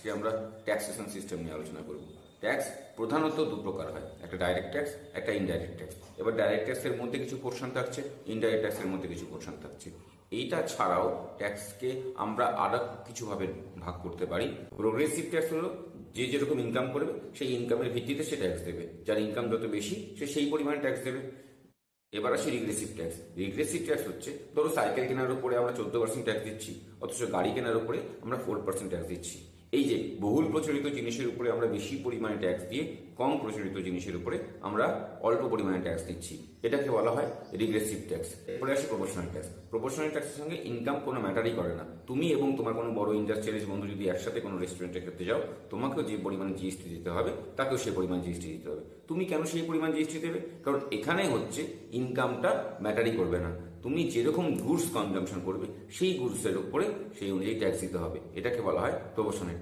আজকে আমরা taxation system নিয়ে আলোচনা করব। ট্যাক্স প্রধানত দু প্রকার হয়, একটা ডাইরেক্ট ট্যাক্স, একটা ইনডাইরেক্ট ট্যাক্স। এবার ডাইরেক্ট ট্যাক্সের মধ্যে কিছু পোর্শন থাকছে, ইনডাইরেক্ট ট্যাক্সের মধ্যে কিছু পোর্শন থাকছে। এইটা ছাড়াও ট্যাক্সকে আমরা আরো কিছুভাবে ভাগ করতে পারি। প্রোগ্রেসিভ ট্যাক্স হলো যে যেরকম ইনকাম করবে সেই ইনকামের ভিত্তিতে সে ট্যাক্স দেবে, যার ইনকাম যত বেশি সে সেই পরিমাণে ট্যাক্স দেবে। এবার আসি রিগ্রেসিভ ট্যাক্স। রিগ্রেসিভ ট্যাক্স হচ্ছে, ধরো সাইকেল কেনার উপরে আমরা 14% ট্যাক্স দিচ্ছি, অথচ গাড়ি কেনার উপরে আমরা 4% ট্যাক্স দিচ্ছি। এই যে বহুল প্রচলিত জিনিসের উপরে আমরা বেশি পরিমাণে ট্যাক্স দিয়ে কম প্রচলিত জিনিসের উপরে আমরা অল্প পরিমাণে ট্যাক্স দিচ্ছি, এটাকে বলা হয় রিগ্রেসিভ ট্যাক্স। এরপরে আসি প্রপোর্শনাল ট্যাক্স। প্রপোর্শনাল ট্যাক্সের সঙ্গে ইনকাম কোনো ম্যাটারই করে না। তুমি এবং তোমার কোনো বড় ইন্ডাস্ট্রিয়ালিস্ট বন্ধু যদি একসাথে কোনো রেস্টুরেন্টে খেতে যাও, তোমাকেও যে পরিমাণে জিএসটি দিতে হবে তাকেও সেই পরিমাণ জিএসটি দিতে হবে। তুমি কেন সেই পরিমাণ জিএসটি দেবে? কারণ এখানে হচ্ছে ইনকামটা ম্যাটারই করবে না, তুমি যেরকম গুডস কনজাম্পশন করবে সেই গুডসের উপরে সেই অনুযায়ী ট্যাক্স দিতে হবে। এটাকে বলা হয় প্রপোর্শনাল ট্যাক্স।